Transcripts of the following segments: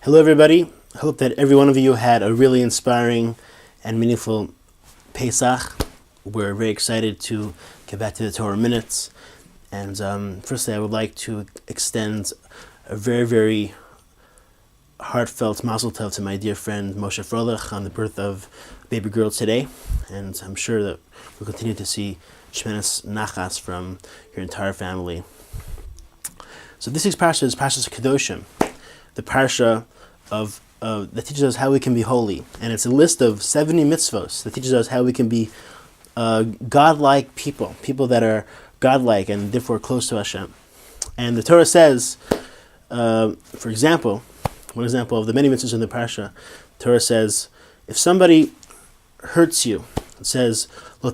Hello everybody, I hope that every one of you had a really inspiring and meaningful Pesach. We're very excited to get back to the Torah minutes, and firstly I would like to extend a very, very heartfelt mazel tov to my dear friend Moshe Frolich on the birth of a baby girl today, and I'm sure that we'll continue to see Shmenes Nachas from your entire family. So this week's Parshat is Parshat Kedoshim, the Parsha that teaches us how we can be holy, and it's a list of 70 mitzvos that teaches us how we can be godlike people that are godlike and therefore close to Hashem. And the Torah says, for example, one example of the many mitzvahs in the Parsha, the Torah says, if somebody hurts you, it says, you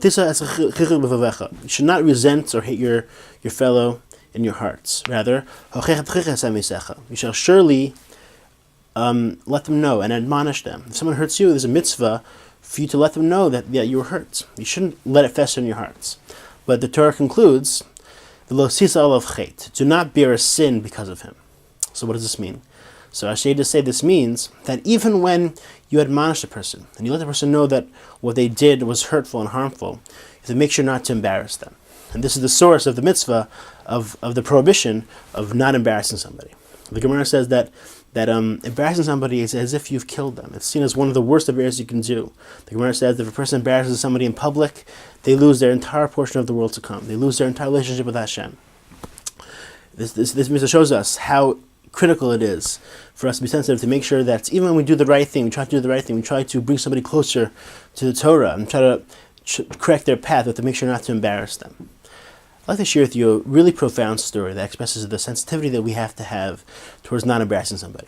should not resent or hate your fellow in your hearts. Rather, you shall surely let them know and admonish them. If someone hurts you, there's a mitzvah for you to let them know that you were hurt. You shouldn't let it fester in your hearts. But the Torah concludes, do not bear a sin because of him. So what does this mean? So I should just say this means that even when you admonish a person and you let the person know that what they did was hurtful and harmful, you have to make sure not to embarrass them. And this is the source of the mitzvah of the prohibition of not embarrassing somebody. The Gemara says that embarrassing somebody is as if you've killed them. It's seen as one of the worst errors you can do. The Gemara says that if a person embarrasses somebody in public, they lose their entire portion of the world to come. They lose their entire relationship with Hashem. This mitzvah shows us how critical it is for us to be sensitive to make sure that even when we do the right thing, we try to do the right thing, we try to bring somebody closer to the Torah and try to correct their path, we have to make sure not to embarrass them. I'd like to share with you a really profound story that expresses the sensitivity that we have to have towards not embarrassing somebody.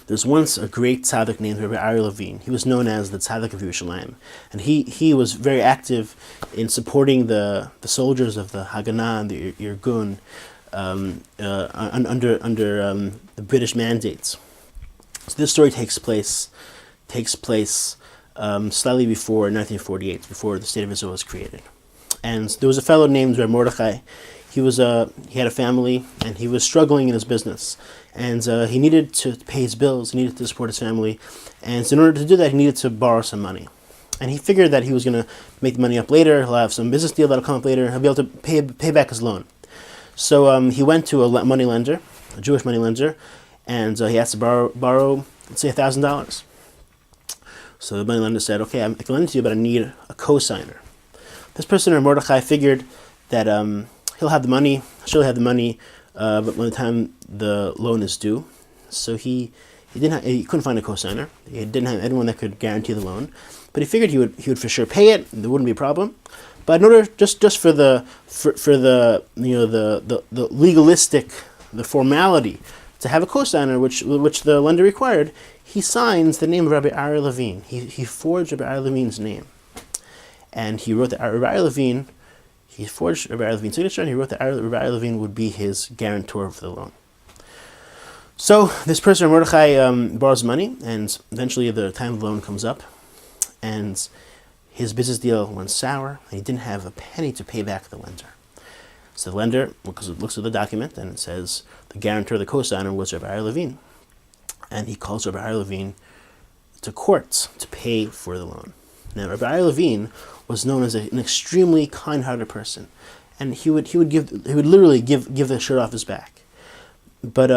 There's once a great tzaddik named Rabbi Arye Levine. He was known as the tzaddik of Yerushalayim, and he was very active in supporting the soldiers of the Haganah and the Irgun under the British mandates. So this story takes place slightly before 1948, before the state of Israel was created. And there was a fellow named Rabbi Mordechai. He had a family, and he was struggling in his business. And he needed to pay his bills, he needed to support his family. And so in order to do that, he needed to borrow some money. And he figured that he was going to make the money up later, he'll have some business deal that'll come up later, he'll be able to pay back his loan. So he went to a money lender, a Jewish money lender, and he asked to borrow, let's say, $1,000. So the money lender said, okay, I can lend it to you, but I need a co-signer. This person, Mordechai, figured that he'll have the money, she'll have the money, but by the time the loan is due, so he couldn't find a co-signer. He didn't have anyone that could guarantee the loan, but he figured he would for sure pay it. There wouldn't be a problem. But in order just for the legalistic, the formality to have a co-signer, which the lender required, he signs the name of Rabbi Arye Levine. He forged Rabbi Arye Levine's name. And he wrote that he forged Rabbi Arye Levine's signature, and he wrote that Rabbi Arye Levine would be his guarantor for the loan. So this person, Mordechai, borrows money, and eventually the time of the loan comes up, and his business deal went sour, and he didn't have a penny to pay back the lender. So the lender looks at the document, and it says the guarantor, the co-signer, was Rabbi Arye Levine. And he calls Rabbi Arye Levine to court to pay for the loan. Now, Rabbi Arye Levine was known as an extremely kind-hearted person, and he would literally give the shirt off his back. But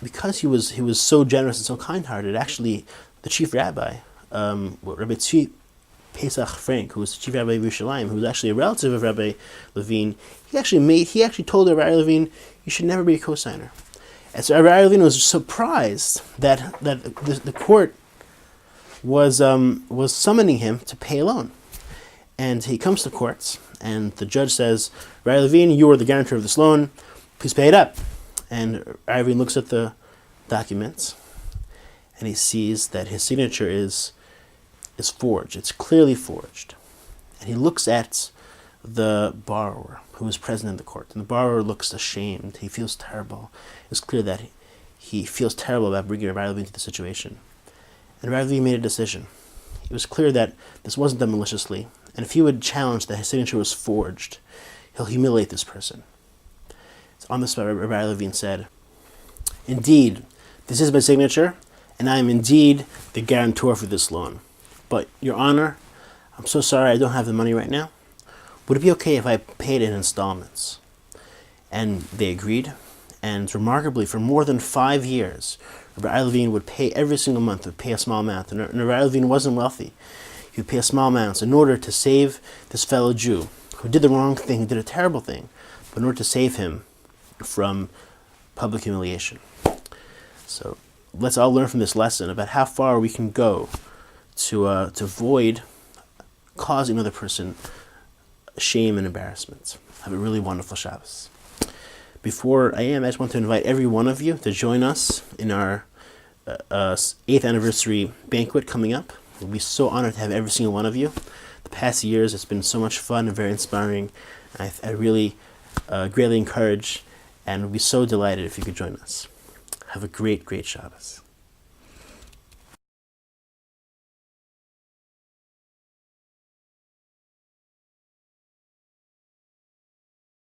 because he was so generous and so kind-hearted, actually, the chief rabbi, Rabbi Tzvi Pesach Frank, who was the chief rabbi of Yerushalayim, who was actually a relative of Rabbi Levine, he actually told Rabbi Arye Levine, you should never be a co-signer. And so Rabbi Arye Levine was surprised that the court was summoning him to pay a loan. And he comes to court, and the judge says, Arye Levine, you are the guarantor of this loan, please pay it up. And Arye Levine looks at the documents, and he sees that his signature is forged. It's clearly forged. And he looks at the borrower who is present in the court, and the borrower looks ashamed. He feels terrible. It's clear that he feels terrible about bringing Arye Levine into the situation. And Arye Levine made a decision. It was clear that this wasn't done maliciously, and if he would challenge that his signature was forged, he'll humiliate this person. So on the spot, Rabbi Levine said, "Indeed, This is my signature, and I am indeed the guarantor for this loan. But, Your Honor, I'm so sorry I don't have the money right now. Would it be okay if I paid in installments? And they agreed. And remarkably, for more than 5 years, Rabbi Arye Levine would pay every single month, would pay a small amount. And Rabbi Arye Levine wasn't wealthy. He would pay a small amount in order to save this fellow Jew who did the wrong thing, who did a terrible thing, but in order to save him from public humiliation. So let's all learn from this lesson about how far we can go to avoid causing another person shame and embarrassment. Have a really wonderful Shabbos. Before I just want to invite every one of you to join us in our 8th anniversary banquet coming up. We'll be so honored to have every single one of you. The past years, it's been so much fun and very inspiring. I really greatly encourage and would be so delighted if you could join us. Have a great, great Shabbos.